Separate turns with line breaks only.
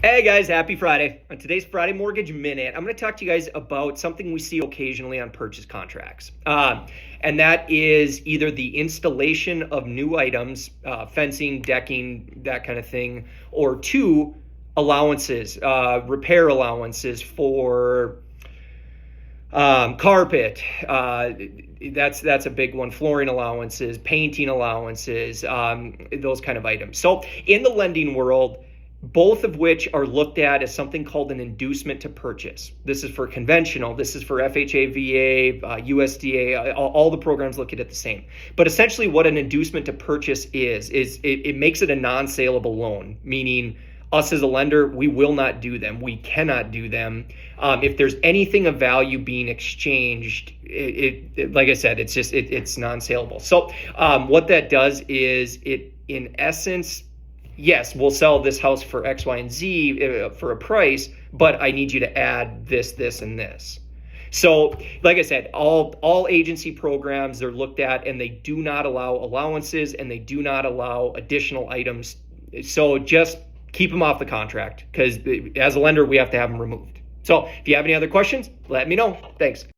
Hey guys, happy Friday. On today's Friday Mortgage Minute, I'm going to talk to you guys about something we see occasionally on purchase contracts. And that is either the installation of new items, fencing, decking, that kind of thing, or two, allowances, repair allowances for carpet. That's a big one. Flooring allowances, painting allowances, those kind of items. So in the lending world, both of which are looked at as something called an inducement to purchase. This is for conventional, this is for FHA, VA, USDA, all the programs look at it the same. But essentially what an inducement to purchase is it makes it a non-saleable loan, meaning us as a lender, we will not do them. We cannot do them. If there's anything of value being exchanged, like I said, it's non-saleable. So what that does is it, in essence, yes, we'll sell this house for X, Y, and Z for a price, but I need you to add this, this, and this. So, like I said, all agency programs, they're looked at, and they do not allow allowances, and they do not allow additional items. So just keep them off the contract, because as a lender, we have to have them removed. So if you have any other questions, let me know. Thanks.